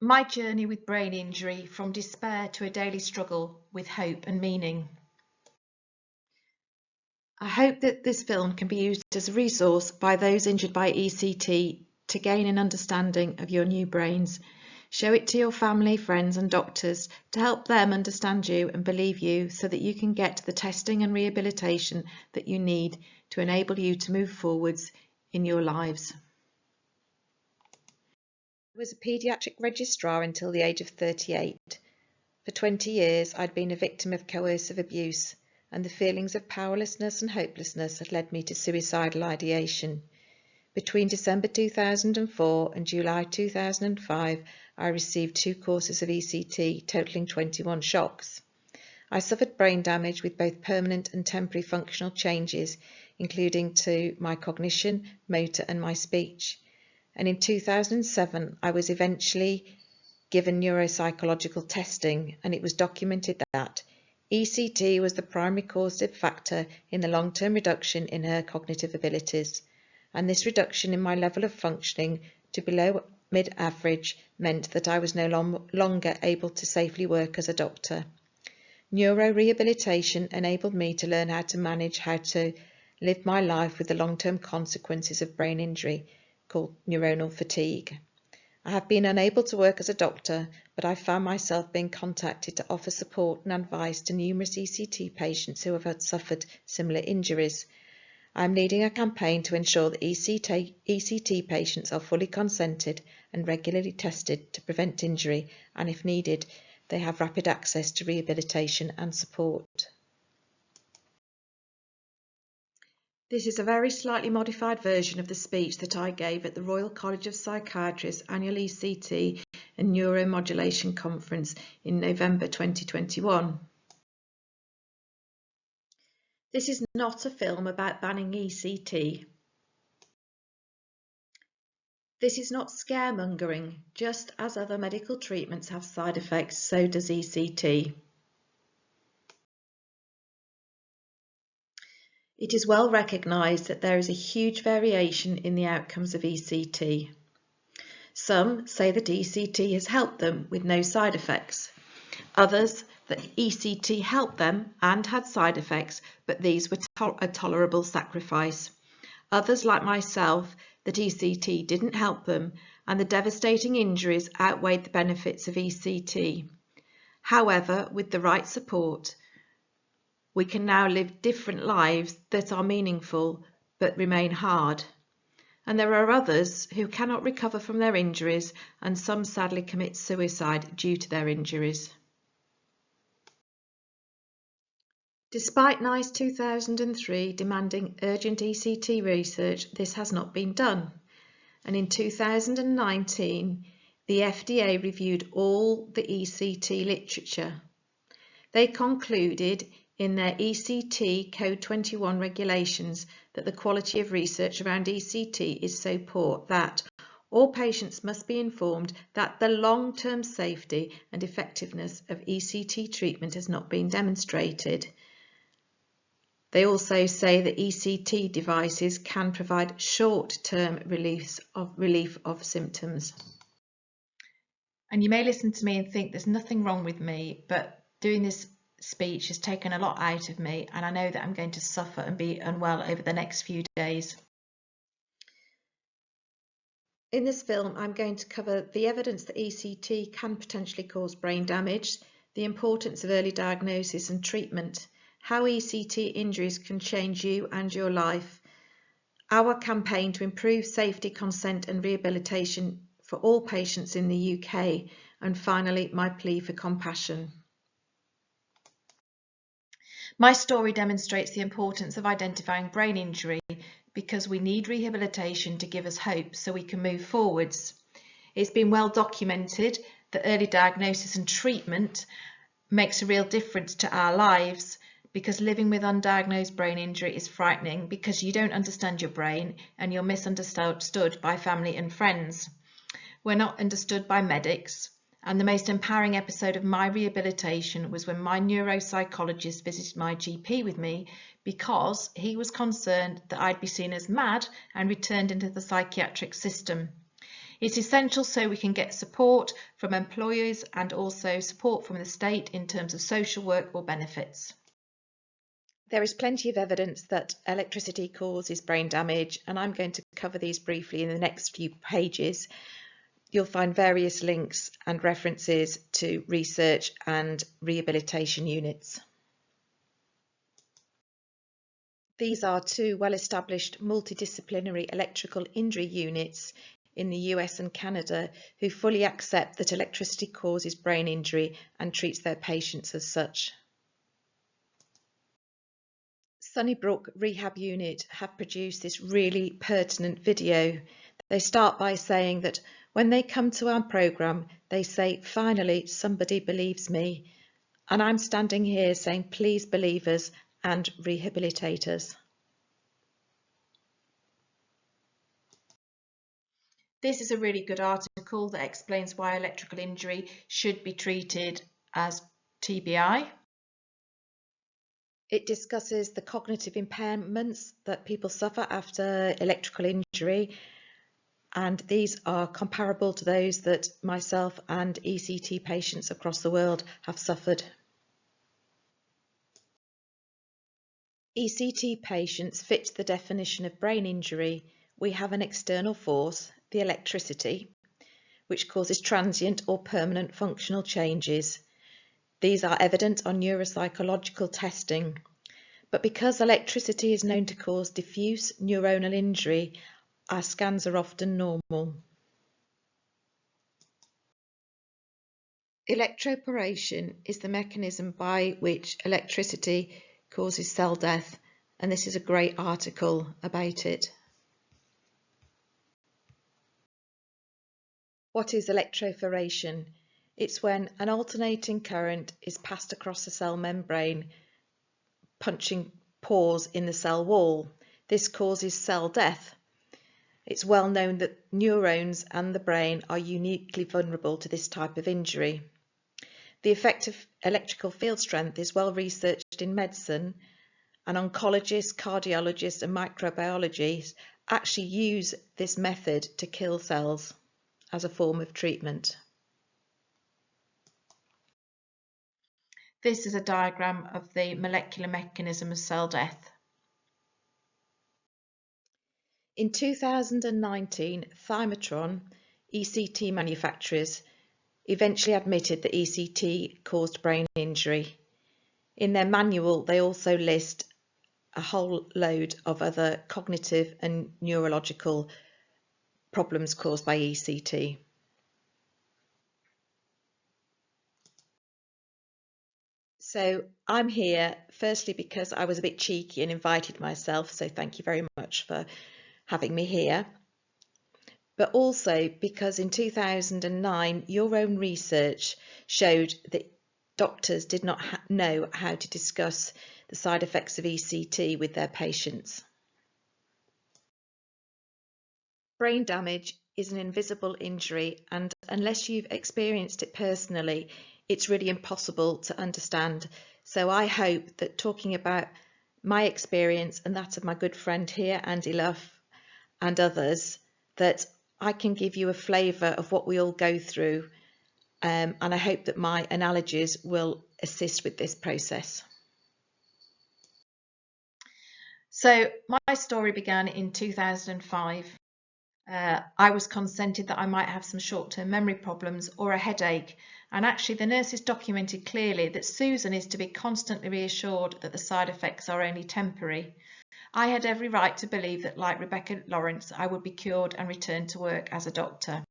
My journey with brain injury, from despair to a daily struggle with hope and meaning. I hope that this film can be used as a resource by those injured by ECT to gain an understanding of your new brains. Show it to your family, friends and doctors to help them understand you and believe you so that you can get the testing and rehabilitation that you need to enable you to move forwards in your lives. I was a paediatric registrar until the age of 38. For 20 years I'd been a victim of coercive abuse, and the feelings of powerlessness and hopelessness had led me to suicidal ideation. Between December 2004 and July 2005, I received 2 courses of ECT, totaling 21 shocks. I suffered brain damage with both permanent and temporary functional changes, including to my cognition, motor and my speech. And in 2007, I was eventually given neuropsychological testing, and it was documented that ECT was the primary causative factor in the long-term reduction in her cognitive abilities, and this reduction in my level of functioning to below mid-average meant that I was no longer able to safely work as a doctor. Neurorehabilitation enabled me to learn how to live my life with the long-term consequences of brain injury, called neuronal fatigue. I have been unable to work as a doctor, but I found myself being contacted to offer support and advice to numerous ECT patients who have suffered similar injuries. I am leading a campaign to ensure that ECT patients are fully consented and regularly tested to prevent injury, and if needed, they have rapid access to rehabilitation and support. This is a very slightly modified version of the speech that I gave at the Royal College of Psychiatrists annual ECT and Neuromodulation Conference in November 2021. This is not a film about banning ECT. This is not scaremongering. Just as other medical treatments have side effects, so does ECT. It is well recognised that there is a huge variation in the outcomes of ECT. Some say that ECT has helped them with no side effects. Others that ECT helped them and had side effects, but these were a tolerable sacrifice. Others, like myself, that ECT didn't help them and the devastating injuries outweighed the benefits of ECT. However, with the right support, we can now live different lives that are meaningful but remain hard. And there are others who cannot recover from their injuries, and some sadly commit suicide due to their injuries. Despite NICE 2003 demanding urgent ECT research, this has not been done. And in 2019, the FDA reviewed all the ECT literature. They concluded in their ECT Code 21 regulations that the quality of research around ECT is so poor that all patients must be informed that the long-term safety and effectiveness of ECT treatment has not been demonstrated. They also say that ECT devices can provide short-term relief of symptoms. And you may listen to me and think there's nothing wrong with me, but doing this speech has taken a lot out of me, and I know that I'm going to suffer and be unwell over the next few days. In this film, I'm going to cover the evidence that ECT can potentially cause brain damage, the importance of early diagnosis and treatment, how ECT injuries can change you and your life, our campaign to improve safety, consent and rehabilitation for all patients in the UK, and finally, my plea for compassion. My story demonstrates the importance of identifying brain injury because we need rehabilitation to give us hope so we can move forwards. It's been well documented that early diagnosis and treatment makes a real difference to our lives, because living with undiagnosed brain injury is frightening because you don't understand your brain and you're misunderstood by family and friends. We're not understood by medics. And the most empowering episode of my rehabilitation was when my neuropsychologist visited my GP with me because he was concerned that I'd be seen as mad and returned into the psychiatric system. It's essential so we can get support from employers and also support from the state in terms of social work or benefits. There is plenty of evidence that electricity causes brain damage, and I'm going to cover these briefly in the next few pages. You'll find various links and references to research and rehabilitation units. These are two well-established multidisciplinary electrical injury units in the US and Canada who fully accept that electricity causes brain injury and treats their patients as such. Sunnybrook Rehab Unit have produced this really pertinent video. They start by saying that when they come to our programme, they say, "Finally, somebody believes me." And I'm standing here saying, please believe us and rehabilitate us. This is a really good article that explains why electrical injury should be treated as TBI. It discusses the cognitive impairments that people suffer after electrical injury, and these are comparable to those that myself and ECT patients across the world have suffered. ECT patients fit the definition of brain injury. We have an external force, the electricity, which causes transient or permanent functional changes. These are evident on neuropsychological testing. But because electricity is known to cause diffuse neuronal injury, our scans are often normal. Electroporation is the mechanism by which electricity causes cell death, and this is a great article about it. What is electroporation? It's when an alternating current is passed across the cell membrane, punching pores in the cell wall. This causes cell death. It's well known that neurons and the brain are uniquely vulnerable to this type of injury. The effect of electrical field strength is well researched in medicine, and oncologists, cardiologists and microbiologists actually use this method to kill cells as a form of treatment. This is a diagram of the molecular mechanism of cell death. In 2019, Thymatron, ECT manufacturers, eventually admitted that ECT caused brain injury. In their manual, they also list a whole load of other cognitive and neurological problems caused by ECT. So I'm here firstly because I was a bit cheeky and invited myself, so thank you very much for having me here. But also because in 2009 your own research showed that doctors did not know how to discuss the side effects of ECT with their patients. Brain damage is an invisible injury, and unless you've experienced it personally, it's really impossible to understand. So I hope that talking about my experience and that of my good friend here, Andy Luff, and others, that I can give you a flavour of what we all go through, and I hope that my analogies will assist with this process. So my story began in 2005. I was consented that I might have some short-term memory problems or a headache, and actually the nurses documented clearly that Susan is to be constantly reassured that the side effects are only temporary. I had every right to believe that, like Rebecca Lawrence, I would be cured and return to work as a doctor.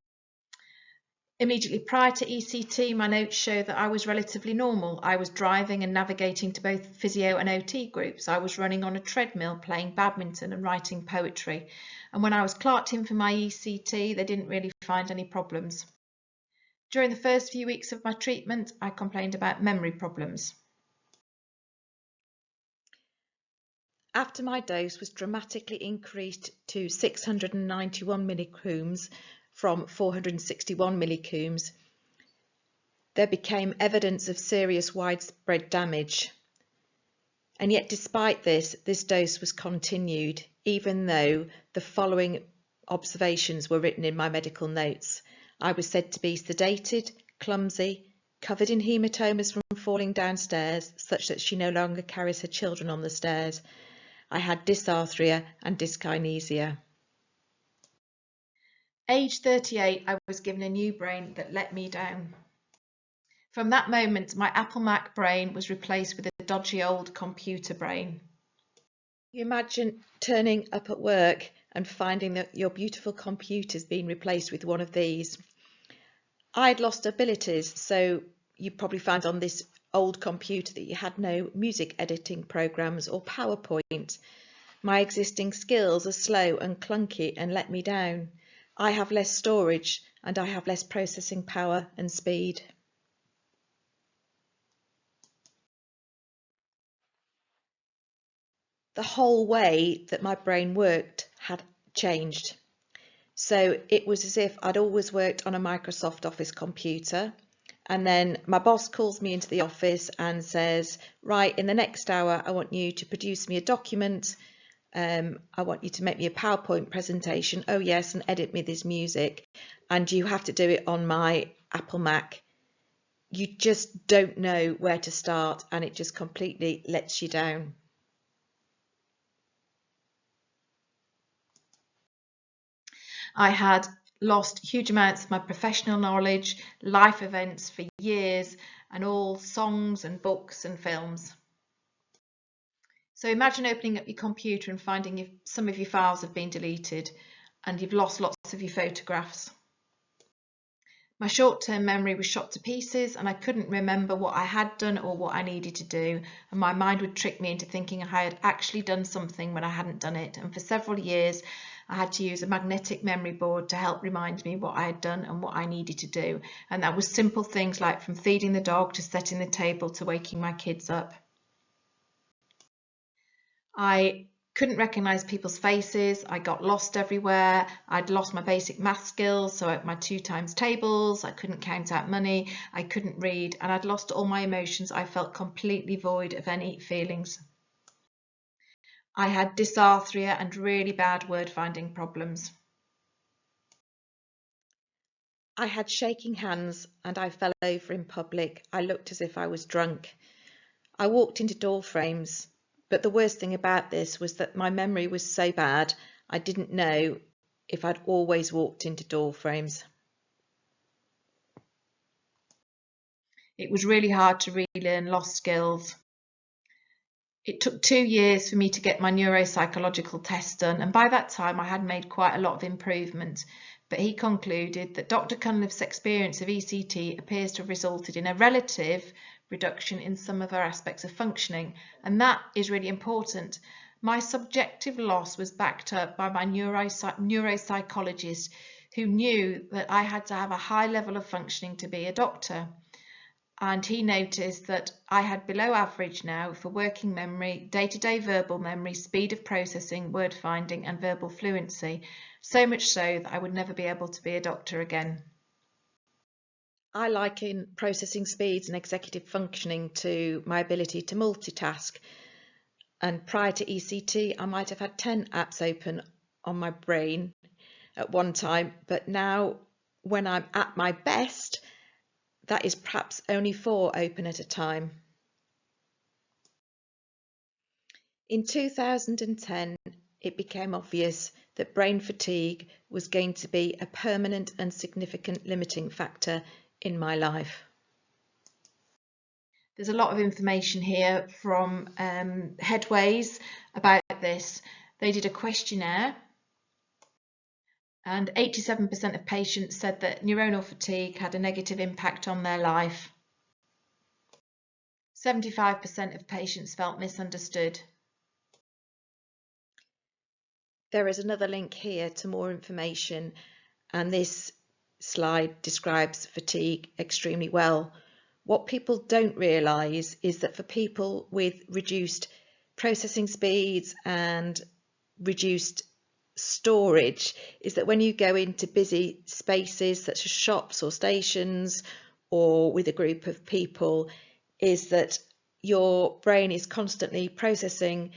Immediately prior to ECT, my notes show that I was relatively normal. I was driving and navigating to both physio and OT groups. I was running on a treadmill, playing badminton and writing poetry. And when I was clerked in for my ECT, they didn't really find any problems. During the first few weeks of my treatment, I complained about memory problems. After my dose was dramatically increased to 691 millicoulombs from 461 millicoulombs, there became evidence of serious widespread damage. And yet despite this, this dose was continued, even though the following observations were written in my medical notes. I was said to be sedated, clumsy, covered in haematomas from falling downstairs, such that she no longer carries her children on the stairs. I had dysarthria and dyskinesia. Age 38, I was given a new brain that let me down. From that moment, my Apple Mac brain was replaced with a dodgy old computer brain. You imagine turning up at work and finding that your beautiful computer's been replaced with one of these. I'd lost abilities, so you probably found on this old computer that you had no music editing programs or PowerPoint. My existing skills are slow and clunky and let me down. I have less storage and I have less processing power and speed. The whole way that my brain worked had changed. So it was as if I'd always worked on a Microsoft Office computer, and then my boss calls me into the office and says, right, in the next hour I want you to produce me a document, I want you to make me a PowerPoint presentation, oh yes, and edit me this music, and you have to do it on my Apple Mac. You just don't know where to start, and it just completely lets you down. I had lost huge amounts of my professional knowledge, life events for years, and all songs and books and films. So imagine opening up your computer and finding some of your files have been deleted and you've lost lots of your photographs. My short-term memory was shot to pieces and I couldn't remember what I had done or what I needed to do, and my mind would trick me into thinking I had actually done something when I hadn't done it, and for several years I had to use a magnetic memory board to help remind me what I had done and what I needed to do, and that was simple things like from feeding the dog to setting the table to waking my kids up. I couldn't recognise people's faces, I got lost everywhere, I'd lost my basic math skills, so my 2 times tables, I couldn't count out money, I couldn't read, and I'd lost all my emotions. I felt completely void of any feelings. I had dysarthria and really bad word finding problems. I had shaking hands and I fell over in public. I looked as if I was drunk. I walked into door frames. But the worst thing about this was that my memory was so bad, I didn't know if I'd always walked into door frames. It was really hard to relearn lost skills. It took 2 years for me to get my neuropsychological test done, and by that time I had made quite a lot of improvement. But he concluded that Dr. Cunliffe's experience of ECT appears to have resulted in a relative reduction in some of our aspects of functioning, and that is really important. My subjective loss was backed up by my neuropsychologist, who knew that I had to have a high level of functioning to be a doctor, and he noticed that I had below average now for working memory, day-to-day verbal memory, speed of processing, word finding and verbal fluency, so much so that I would never be able to be a doctor again. I liken processing speeds and executive functioning to my ability to multitask. And prior to ECT, I might have had 10 apps open on my brain at one time, but now when I'm at my best, that is perhaps only 4 open at a time. In 2010, it became obvious that brain fatigue was going to be a permanent and significant limiting factor in my life. There's a lot of information here from Headways about this. They did a questionnaire and 87% of patients said that neuronal fatigue had a negative impact on their life. 75% of patients felt misunderstood. There is another link here to more information, and this slide describes fatigue extremely well. What people don't realise is that for people with reduced processing speeds and reduced storage, is that when you go into busy spaces such as shops or stations or with a group of people, is that your brain is constantly processing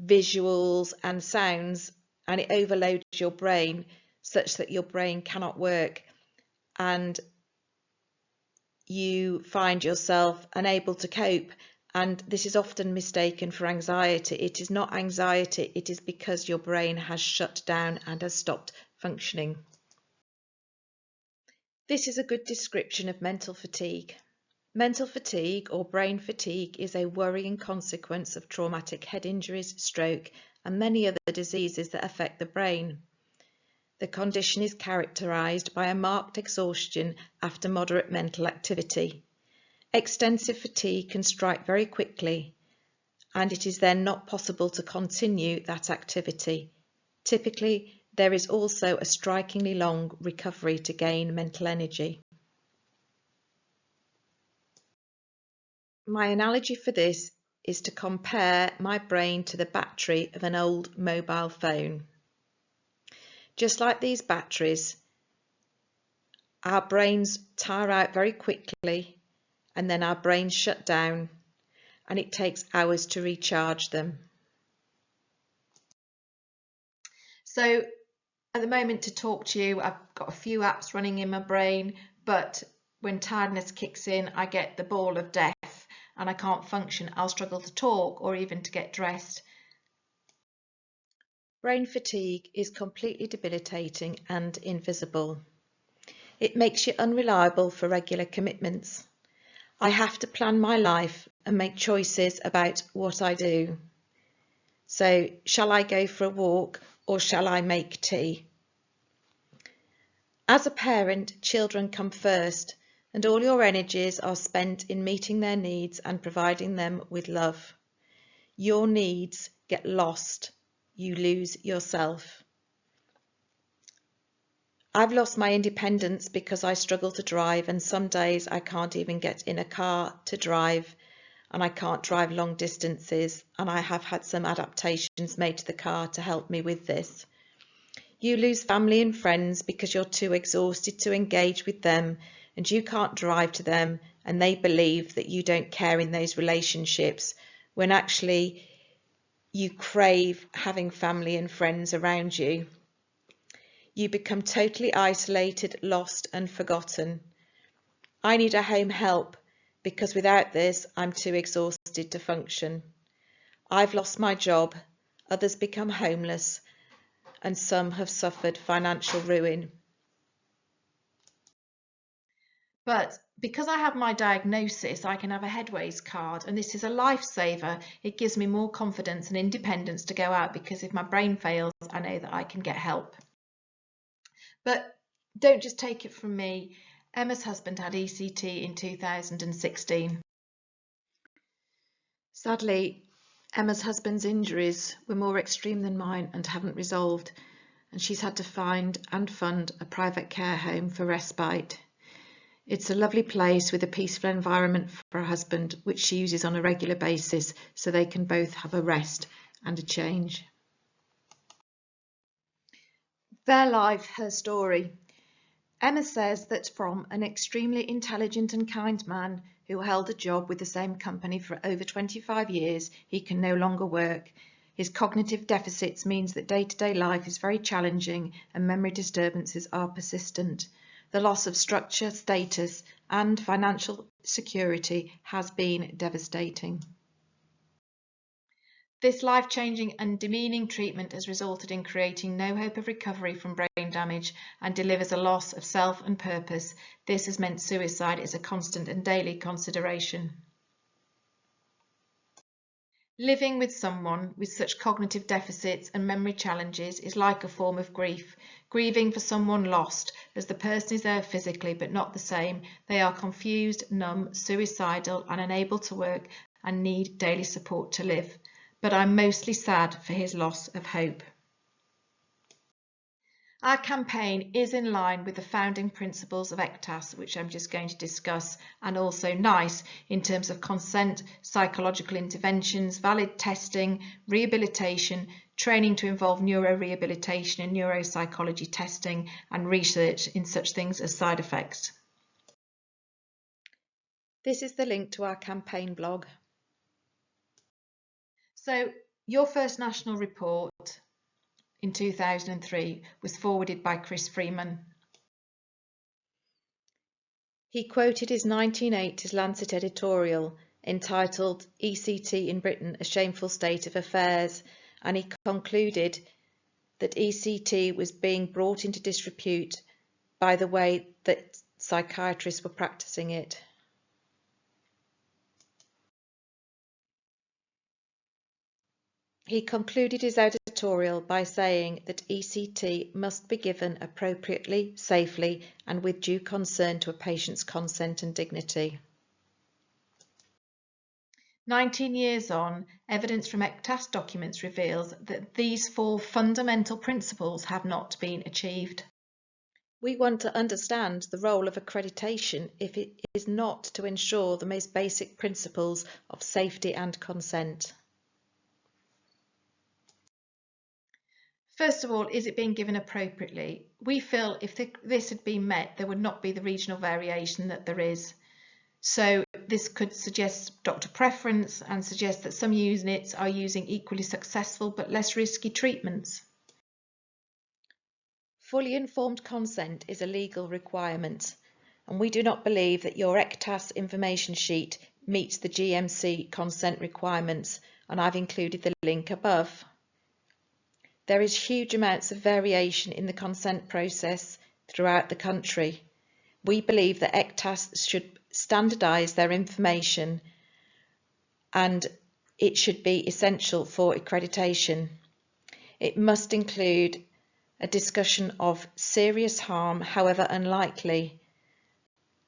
visuals and sounds and it overloads your brain such that your brain cannot work and you find yourself unable to cope. And this is often mistaken for anxiety. It is not anxiety, it is because your brain has shut down and has stopped functioning. This is a good description of mental fatigue. Mental fatigue or brain fatigue is a worrying consequence of traumatic head injuries, stroke, and many other diseases that affect the brain. The condition is characterised by a marked exhaustion after moderate mental activity. Extensive fatigue can strike very quickly, and it is then not possible to continue that activity. Typically, there is also a strikingly long recovery to gain mental energy. My analogy for this is to compare my brain to the battery of an old mobile phone. Just like these batteries, our brains tire out very quickly and then our brains shut down and it takes hours to recharge them. So at the moment to talk to you, I've got a few apps running in my brain, but when tiredness kicks in, I get the ball of death and I can't function. I'll struggle to talk or even to get dressed. Brain fatigue is completely debilitating and invisible. It makes you unreliable for regular commitments. I have to plan my life and make choices about what I do. So, shall I go for a walk or shall I make tea? As a parent, children come first, and all your energies are spent in meeting their needs and providing them with love. Your needs get lost. You lose yourself. I've lost my independence because I struggle to drive, and some days I can't even get in a car to drive, and I can't drive long distances, and I have had some adaptations made to the car to help me with this. You lose family and friends because you're too exhausted to engage with them, and you can't drive to them, and they believe that you don't care in those relationships, when actually you crave having family and friends around you. You become totally isolated, lost and forgotten. I need a home help because without this I'm too exhausted to function. I've lost my job, others become homeless, and some have suffered financial ruin. But because I have my diagnosis, I can have a Headways card, and this is a lifesaver. It gives me more confidence and independence to go out because if my brain fails, I know that I can get help. But don't just take it from me. Emma's husband had ECT in 2016. Sadly, Emma's husband's injuries were more extreme than mine and haven't resolved, and she's had to find and fund a private care home for respite. It's a lovely place with a peaceful environment for her husband, which she uses on a regular basis so they can both have a rest and a change. Their life, her story. Emma says that from an extremely intelligent and kind man who held a job with the same company for over 25 years, he can no longer work. His cognitive deficits means that day-to-day life is very challenging and memory disturbances are persistent. The loss of structure, status and financial security has been devastating. This life-changing and demeaning treatment has resulted in creating no hope of recovery from brain damage and delivers a loss of self and purpose. This has meant suicide is a constant and daily consideration. Living with someone with such cognitive deficits and memory challenges is like a form of grief. Grieving for someone lost, as the person is there physically but not the same. They are confused, numb, suicidal and unable to work and need daily support to live. But I'm mostly sad for his loss of hope. Our campaign is in line with the founding principles of ECTAS, which I'm just going to discuss, and also NICE in terms of consent, psychological interventions, valid testing, rehabilitation, training to involve neurorehabilitation and neuropsychology testing, and research in such things as side effects. This is the link to our campaign blog. So, your first national report in 2003 was forwarded by Chris Freeman. He quoted his 1980s Lancet editorial entitled ECT in Britain, A Shameful State of Affairs, and he concluded that ECT was being brought into disrepute by the way that psychiatrists were practicing it. He concluded his editorial by saying that ECT must be given appropriately, safely, and with due concern to a patient's consent and dignity. 19 years on, evidence from ECTAS documents reveals that these four fundamental principles have not been achieved. We want to understand the role of accreditation if it is not to ensure the most basic principles of safety and consent. First of all, is it being given appropriately? We feel if this had been met, there would not be the regional variation that there is. So this could suggest doctor preference and suggest that some units are using equally successful but less risky treatments. Fully informed consent is a legal requirement, and we do not believe that your ECTAS information sheet meets the GMC consent requirements, and I've included the link above. There is huge amounts of variation in the consent process throughout the country. We believe that ECTAS should standardise their information and it should be essential for accreditation. It must include a discussion of serious harm, however unlikely,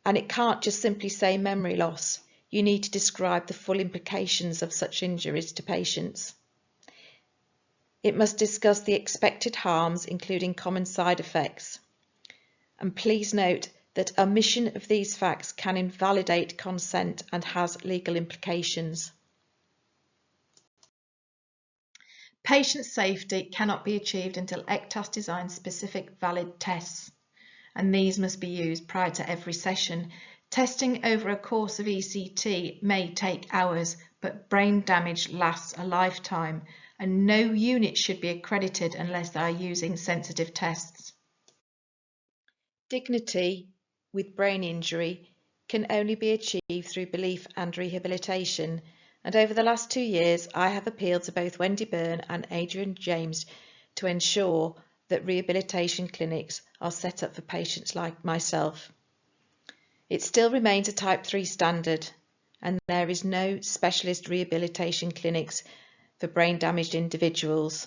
and it can't just simply say memory loss. You need to describe the full implications of such injuries to patients. It must discuss the expected harms, including common side effects. And please note that omission of these facts can invalidate consent and has legal implications. Patient safety cannot be achieved until ECTAS designs specific valid tests, and these must be used prior to every session. Testing over a course of ECT may take hours, but brain damage lasts a lifetime, and no unit should be accredited unless they are using sensitive tests. Dignity with brain injury can only be achieved through belief and rehabilitation, and over the last 2 years I have appealed to both Wendy Byrne and Adrian James to ensure that rehabilitation clinics are set up for patients like myself. It still remains a Type 3 standard, and there is no specialist rehabilitation clinics for brain damaged individuals,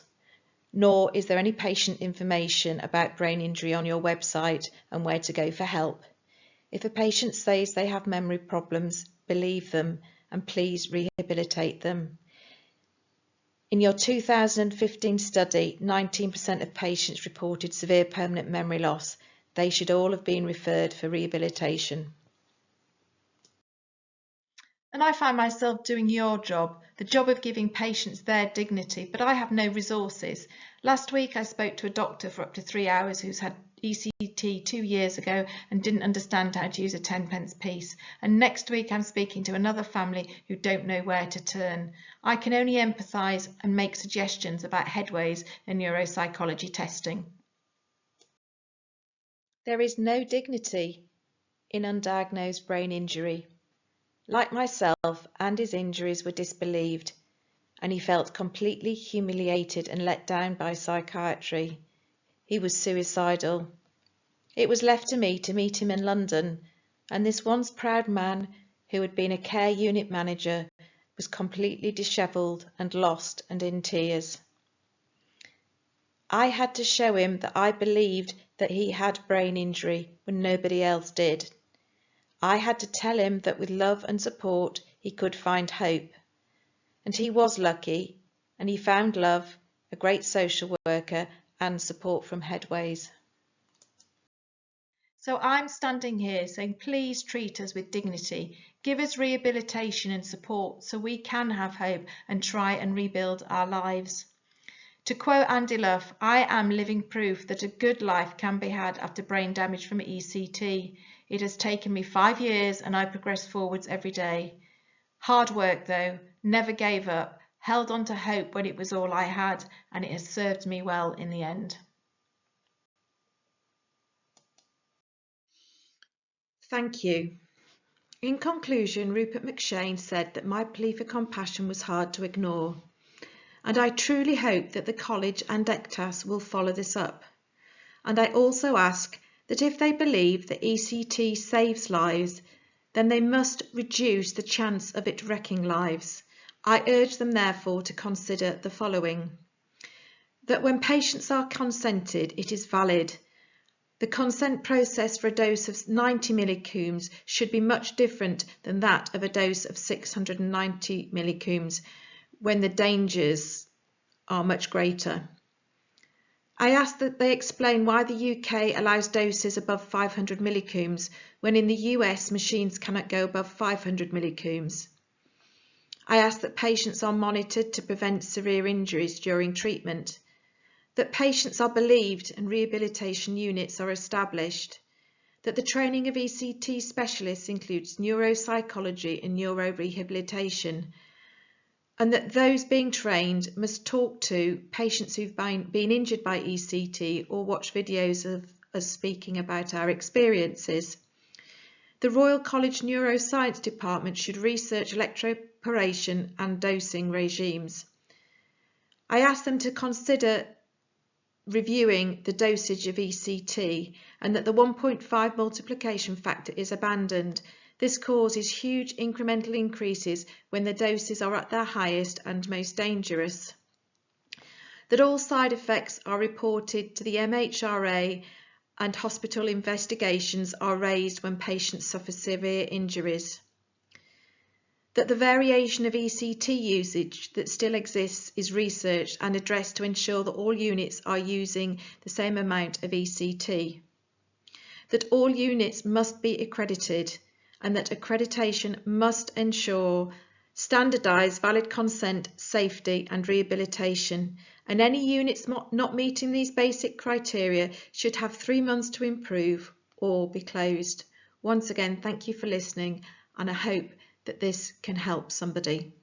nor is there any patient information about brain injury on your website and where to go for help. If a patient says they have memory problems, believe them and please rehabilitate them. In your 2015 study, 19% of patients reported severe permanent memory loss. They should all have been referred for rehabilitation. And I find myself doing your job, the job of giving patients their dignity, but I have no resources. Last week I spoke to a doctor for up to 3 hours who's had ECT 2 years ago and didn't understand how to use a 10-pence piece. And next week I'm speaking to another family who don't know where to turn. I can only empathise and make suggestions about headways in neuropsychology testing. There is no dignity in undiagnosed brain injury. Like myself, Andy's injuries were disbelieved, and he felt completely humiliated and let down by psychiatry. He was suicidal. It was left to me to meet him in London, and this once proud man, who had been a care unit manager, was completely dishevelled and lost and in tears. I had to show him that I believed that he had brain injury when nobody else did. I had to tell him that with love and support he could find hope. And he was lucky, and he found love, a great social worker, and support from Headways. So I'm standing here saying, please treat us with dignity, give us rehabilitation and support so we can have hope and try and rebuild our lives. To quote Andy Luff, I am living proof that a good life can be had after brain damage from ECT. It has taken me 5 years and I progress forwards every day. Hard work though, never gave up, held on to hope when it was all I had, and it has served me well in the end. Thank you. In conclusion, Rupert McShane said that my plea for compassion was hard to ignore, and I truly hope that the College and ECTAS will follow this up. And I also ask that if they believe that ECT saves lives, then they must reduce the chance of it wrecking lives. I urge them therefore to consider the following: that when patients are consented, it is valid. The consent process for a dose of 90 millicouls should be much different than that of a dose of 690 millicouls when the dangers are much greater. I ask that they explain why the UK allows doses above 500 millicouls when in the US machines cannot go above 500 millicouls. I ask that patients are monitored to prevent severe injuries during treatment, that patients are believed and rehabilitation units are established, that the training of ECT specialists includes neuropsychology and neurorehabilitation, and that those being trained must talk to patients who've been injured by ECT or watch videos of us speaking about our experiences. The Royal College Neuroscience Department should research electroporation and dosing regimes. I ask them to consider reviewing the dosage of ECT and that the 1.5 multiplication factor is abandoned. This causes huge incremental increases when the doses are at their highest and most dangerous. That all side effects are reported to the MHRA and hospital investigations are raised when patients suffer severe injuries. That the variation of ECT usage that still exists is researched and addressed to ensure that all units are using the same amount of ECT. That all units must be accredited and that accreditation must ensure standardised valid consent, safety and rehabilitation, and any units not meeting these basic criteria should have 3 months to improve or be closed. Once again, thank you for listening, and I hope that this can help somebody.